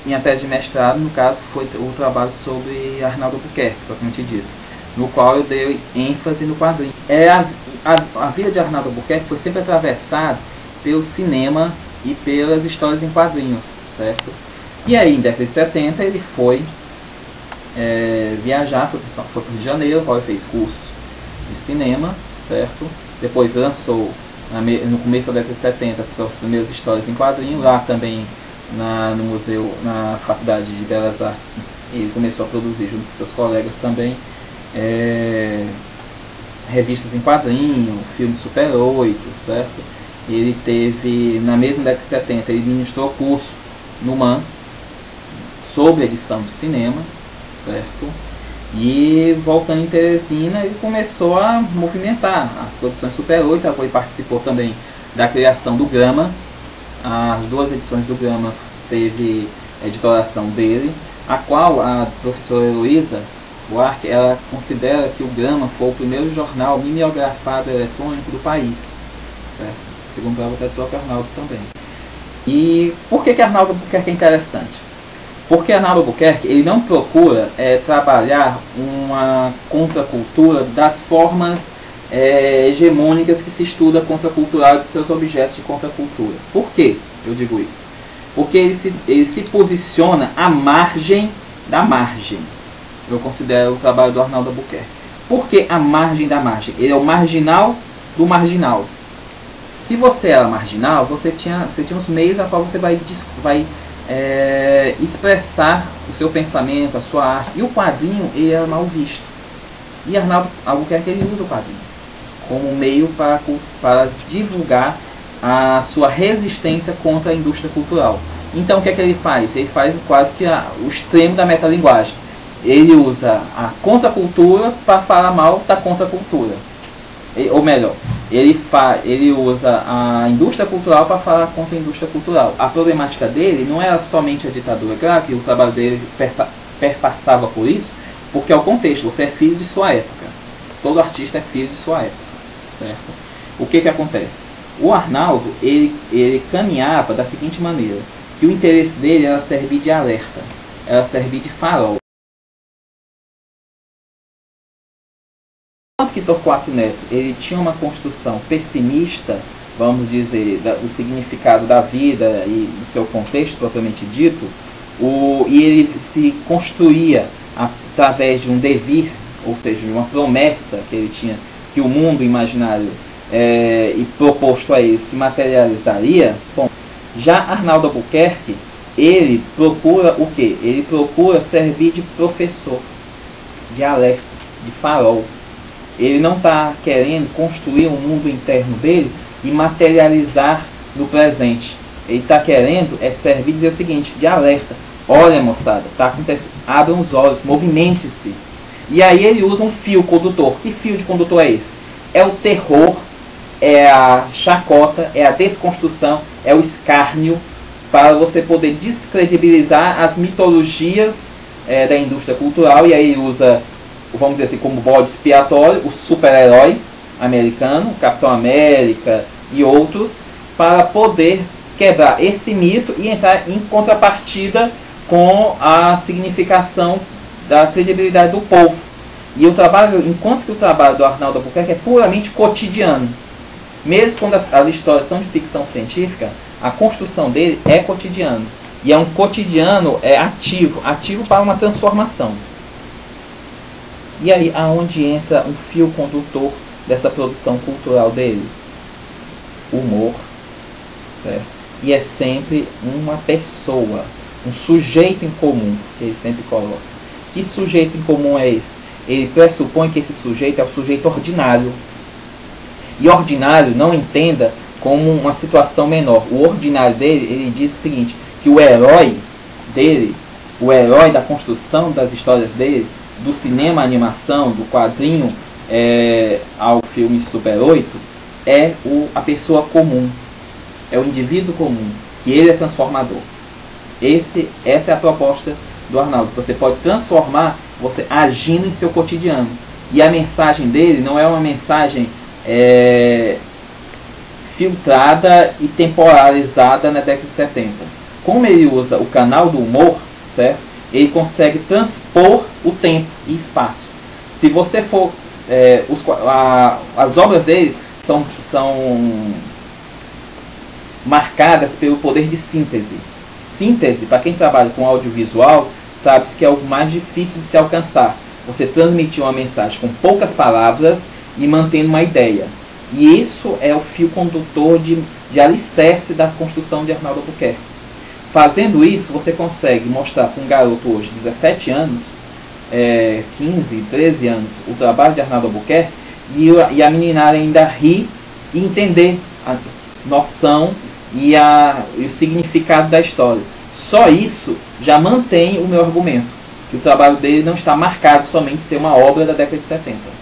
minha tese de mestrado, no caso, foi o trabalho sobre Arnaldo Buquerque, propriamente dito, no qual eu dei ênfase no quadrinho. A vida de Arnaldo Buquerque foi sempre atravessada pelo cinema e pelas histórias em quadrinhos, certo? E aí, em década de 70, ele foi viajar, foi para o Rio de Janeiro, qual ele fez cursos de cinema, certo? Depois lançou, no começo da década de 70, as suas primeiras histórias em quadrinhos, lá também no museu, na Faculdade de Belas Artes, ele começou a produzir junto com seus colegas também revistas em quadrinho, filme Super 8, certo? Ele teve, na mesma década de 70, ele ministrou curso no MAN sobre edição de cinema, certo? E voltando em Teresina, ele começou a movimentar as produções Super 8, ele participou também da criação do Grama. As 2 edições do Grama teve a editoração dele, a qual a professora Heloísa Buarque, ela considera que o Grama foi o primeiro jornal mimeografado eletrônico do país, certo? Segundo o próprio Arnaldo também. E por que Arnaldo Buquerque é interessante? Porque Arnaldo Buquerque, ele não procura trabalhar uma contracultura das formas hegemônicas que se estuda a contracultural dos seus objetos de contracultura. Por que eu digo isso? Porque ele se posiciona à margem da margem. Eu considero o trabalho do Arnaldo Buquerque. Por que a margem da margem? Ele é o marginal do marginal. Se você era marginal, você tinha os meios a qual você vai expressar o seu pensamento, a sua arte. E o quadrinho, ele era mal visto. E Arnaldo Buquerque, ele usa o quadrinho como meio para divulgar a sua resistência contra a indústria cultural. Então o que é que ele faz? Ele faz quase que o extremo da metalinguagem. Ele usa a contracultura para falar mal da contracultura. Ou melhor, ele usa a indústria cultural para falar contra a indústria cultural. A problemática dele não era somente a ditadura, claro que o trabalho dele perpassava por isso, porque é o contexto, você é filho de sua época. Todo artista é filho de sua época, certo? O que acontece? O Arnaldo, ele caminhava da seguinte maneira, que o interesse dele era servir de alerta, era servir de farol. Enquanto que Torquato Neto, ele tinha uma construção pessimista, vamos dizer, do significado da vida e do seu contexto propriamente dito, e ele se construía através de um devir, ou seja, de uma promessa que ele tinha, que o mundo imaginário e proposto a ele se materializaria. Bom, já Arnaldo Buquerque, ele procura o quê? Ele procura servir de professor, de alerta, de farol. Ele não está querendo construir um mundo interno dele e materializar no presente. Ele está querendo servir e dizer o seguinte, de alerta. Olha, moçada, está acontecendo, abram os olhos, movimente-se. E aí ele usa um fio condutor. Que fio de condutor é esse? É o terror, é a chacota, é a desconstrução, é o escárnio, para você poder descredibilizar as mitologias da indústria cultural. E aí ele usa, vamos dizer assim, como bode expiatório, o super-herói americano, Capitão América e outros, para poder quebrar esse mito e entrar em contrapartida com a significação da credibilidade do povo. E o trabalho, enquanto que o trabalho do Arnaldo Buquerque é puramente cotidiano, mesmo quando as histórias são de ficção científica, a construção dele é cotidiano. E é um cotidiano ativo para uma transformação. E aí, aonde entra um fio condutor dessa produção cultural dele? O humor, certo? E é sempre uma pessoa, um sujeito em comum, que ele sempre coloca. Que sujeito em comum é esse? Ele pressupõe que esse sujeito é o sujeito ordinário. E ordinário não entenda como uma situação menor. O ordinário dele, ele diz o seguinte, que o herói dele, o herói da construção das histórias dele, do cinema, animação, do quadrinho ao filme Super 8, é a pessoa comum, é o indivíduo comum, que ele é transformador. Essa é a proposta do Arnaldo. Você pode transformar você agindo em seu cotidiano. E a mensagem dele não é uma mensagem filtrada e temporalizada na década de 70. como ele usa o canal do humor, certo? Ele consegue transpor o tempo e espaço. Se você for... as obras dele são marcadas pelo poder de síntese. Síntese, para quem trabalha com audiovisual, sabe que é o mais difícil de se alcançar. Você transmitir uma mensagem com poucas palavras e mantendo uma ideia. E isso é o fio condutor de alicerce da construção de Arnaldo Albuquerque. Fazendo isso, você consegue mostrar para um garoto hoje de 17 anos, 15, 13 anos, o trabalho de Arnaldo Albuquerque, e a meninada ainda rir e entender a noção e o significado da história. Só isso já mantém o meu argumento, que o trabalho dele não está marcado somente em ser uma obra da década de 70.